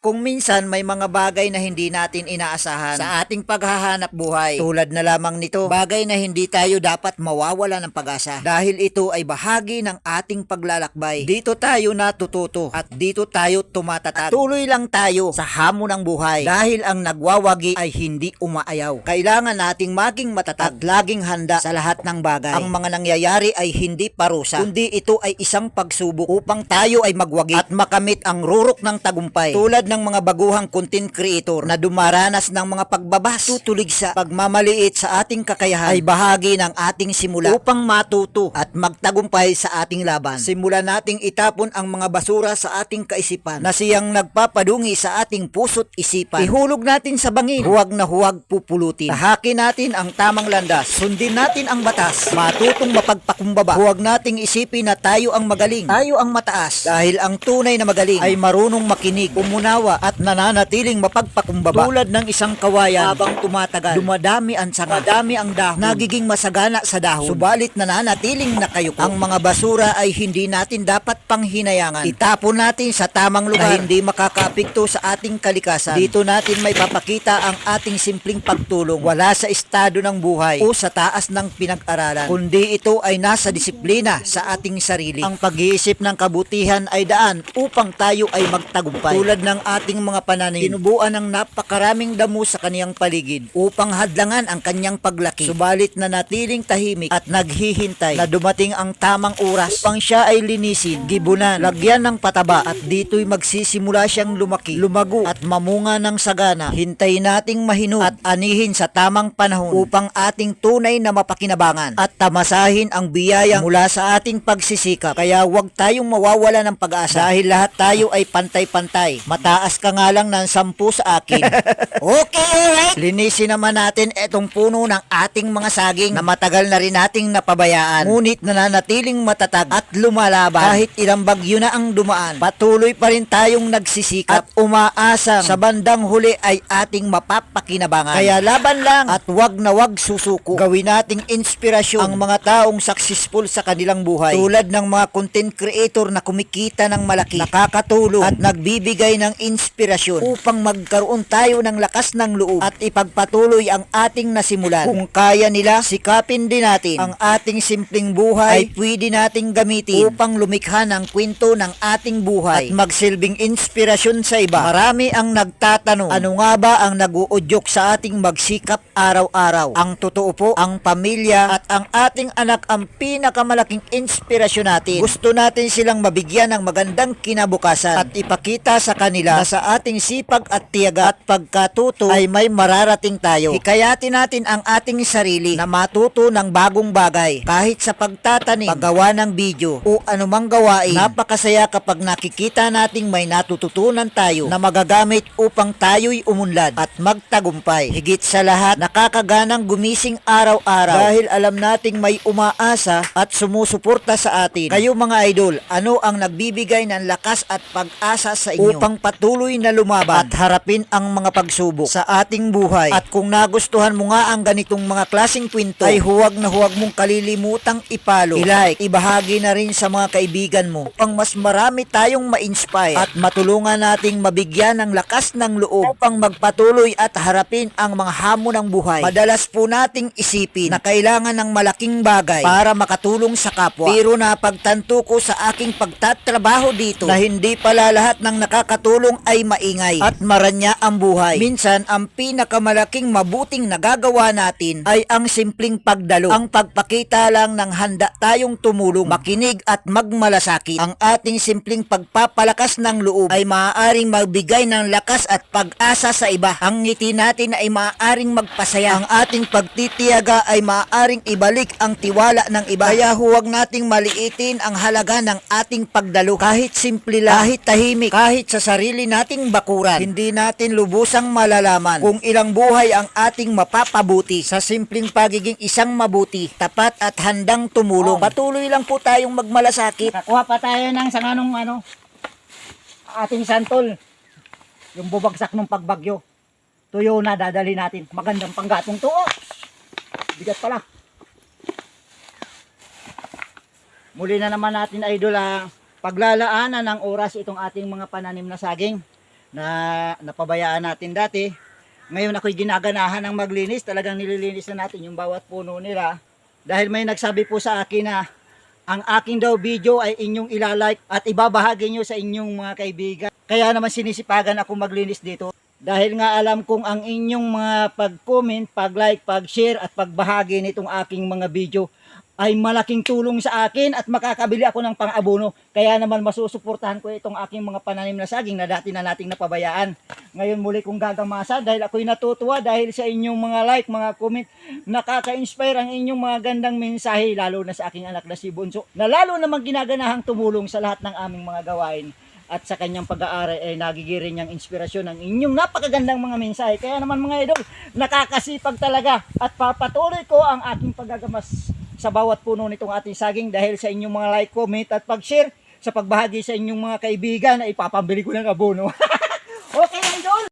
Kung minsan may mga bagay na hindi natin inaasahan sa ating paghahanap buhay, tulad na lamang nito, bagay na hindi tayo dapat mawawala ng pag-asa dahil ito ay bahagi ng ating paglalakbay. Dito tayo natututo at dito tayo tumatatag. At tuloy lang tayo sa hamon ng buhay dahil ang nagwawagi ay hindi umaayaw. Kailangan nating maging matatag at laging handa sa lahat ng bagay. Ang mga nangyayari ay hindi parusa, kundi ito ay isang pagsubok upang tayo ay magwagi at makamit ang rurok ng tagumpay. Tulad ng mga baguhang content creator na dumaranas ng mga pagbabas, tutulig sa pagmamaliit sa ating kakayahan ay bahagi ng ating simula upang matuto at magtagumpay sa ating laban. Simulan nating itapon ang mga basura sa ating kaisipan na siyang nagpapadungi sa ating puso't isipan. Ihulog natin sa bangin, huwag na huwag pupulutin. Tahakin natin ang tamang landas, sundin natin ang batas, matutong mapagpakumbaba. Huwag nating isipin na tayo ang magaling, tayo ang mataas, dahil ang tunay na magaling ay marunong makinig, umunawa at nananatiling mapagpakumbaba. Tulad ng isang kawayan, habang tumatagal, dumadami ang sanga, madami ang dahon, nagiging masagana sa dahon, subalit nananatiling nakayuko. Ang mga basura ay hindi natin dapat panghinayangan. Itapon natin sa tamang lugar na hindi makakaapekto sa ating kalikasan. Dito natin may papakita ang ating simpleng pagtulong, wala sa estado ng buhay o sa taas ng pinag-aralan, kundi ito ay nasa disiplina sa ating sarili. Ang pag-iisip ng kabutihan ay daan upang tayo ay magtagumpay. Tulad ng ating mga pananim, tinubuan ng napakaraming damo sa kaniyang paligid upang hadlangan ang kanyang paglaki. Subalit nanatiling tahimik at naghihintay na dumating ang tamang oras upang siya ay linisin, gibunan, lagyan ng pataba at dito'y magsisimula siyang lumaki, lumago at mamunga ng sagana. Hintayin nating mahinog at anihin sa tamang panahon upang ating tunay na mapakinabangan at tamasahin ang biyaya mula sa ating pagsisikap. Kaya huwag tayong mawawala ng pag-asa dahil lahat tayo ay pantay-pantay. Mataas ka nga lang ng 10 sa akin. Okay, alright. Linisin naman natin etong puno ng ating mga saging na matagal na rin nating napabayaan. Ngunit nananatiling matatag at lumalaban kahit ilang bagyo na ang dumaan. Patuloy pa rin tayong nagsisikap at umaasang sa bandang huli ay ating mapapakinabangan. Kaya laban lang at wag na wag susuko. Gawin nating inspirasyon ang mga taong successful sa kanilang buhay. Tulad ng mga content creator na kumikita ng malaki, nakakatulong at nagbibigay ng inspirasyon upang magkaroon tayo ng lakas ng loob at ipagpatuloy ang ating nasimulan. Kung kaya nila, sikapin din natin. Ang ating simpleng buhay ay pwede nating gamitin upang lumikha ng kwento ng ating buhay at magsilbing inspirasyon sa iba. Marami ang nagtatanong, ano nga ba ang naguudyok sa ating magsikap araw-araw? Ang totoo po, ang pamilya at ang ating anak ang pinakamalaking inspirasyon natin. Gusto natin silang mabigyan ng magandang kinabukasan at ipakita sa kanila na sa ating sipag at tiyaga at pagkatuto ay may mararating tayo. Hikayatin natin ang ating sarili na matuto ng bagong bagay kahit sa pagtatanim, paggawa ng video o anumang gawain. Napakasaya kapag nakikita nating may natututunan tayo na magagamit upang tayo'y umunlad at magtagumpay. Higit sa lahat, nakakaganang gumising araw-araw dahil alam nating may umaasa at sumusuporta sa atin. Kayo mga idol, ano ang nagbibigay ng lakas at pag-asa sa inyo upang patuloy na lumaban at harapin ang mga pagsubok sa ating buhay? At kung nagustuhan mo nga ang ganitong mga klaseng kwento, ay huwag na huwag mong kalilimutang ipalo, i-like, ibahagi na rin sa mga kaibigan mo upang mas marami tayong ma-inspire at matulungan nating mabigyan ng lakas ng loob upang magpatuloy at harapin ang mga hamon ng buhay. Madalas po nating isipin na kailangan ng malaking bagay para makatulong sa kapwa. Pero napagtanto ko sa aking pagtatrabaho dito na hindi pala lahat ng nakakatulong ay maingay at maranya ang buhay. Minsan, ang pinakamalaking mabuting nagagawa natin ay ang simpleng pagdalo. Ang pagpakita lang ng handa tayong tumulong, makinig at magmalasakit. Ang ating simpleng pagpapalakas ng loob ay maaaring magbigay ng lakas at pag-asa sa iba. Ang ngiti natin ay maaaring magpasaya. Ang ating pagtitiyaga ay maaaring ibalik ang tiwala ng iba. Kaya huwag nating maliitin ang halaga ng ating pagdalo. Kahit simple lang, kahit tahimik, kahit sa sarili nating bakuran, hindi natin lubusang malalaman kung ilang buhay ang ating mapapabuti sa simpleng pagiging isang mabuti, tapat at handang tumulong. Patuloy lang po tayong magmalasakit. Nakakuha pa tayo ng sanganong ating santol. Yung bubagsak ng pagbagyo. Tuyo na dadali natin. Magandang panggatong to. Bigat pala. Muli na naman natin idol paglalaanan ng oras itong ating mga pananim na saging. na napabayaan natin dati. Ngayon ako'y ginaganahan ng maglinis. Talagang nililinis na natin yung bawat puno nila. Dahil may nagsabi po sa akin na ang aking daw video ay inyong ilalike at ibabahagi nyo sa inyong mga kaibigan. Kaya naman sinisipagan ako maglinis dito. Dahil nga alam kong ang inyong mga pag-comment, pag-like, pag-share at pagbahagi nitong aking mga video ay malaking tulong sa akin at makakabili ako ng pang-abono. Kaya naman masusuportahan ko itong aking mga pananim na saging na dati na nating napabayaan. Ngayon muli kong gagamasa dahil ako'y natutuwa dahil sa inyong mga like, mga comment. Nakaka-inspire ang inyong mga gandang mensahe, lalo na sa aking anak na si Bunso, na lalo namang ginaganahang tumulong sa lahat ng aming mga gawain. At sa kanyang pag-aaral ay nagigirin niyang inspirasyon ng inyong napakagandang mga mensahe. Kaya naman mga idol, nakakasipag talaga at papatuloy ko ang aking paggagamas sa bawat puno nitong ating saging dahil sa inyong mga like, comment at pag-share, sa pagbahagi sa inyong mga kaibigan na ipapambili ko ng abono.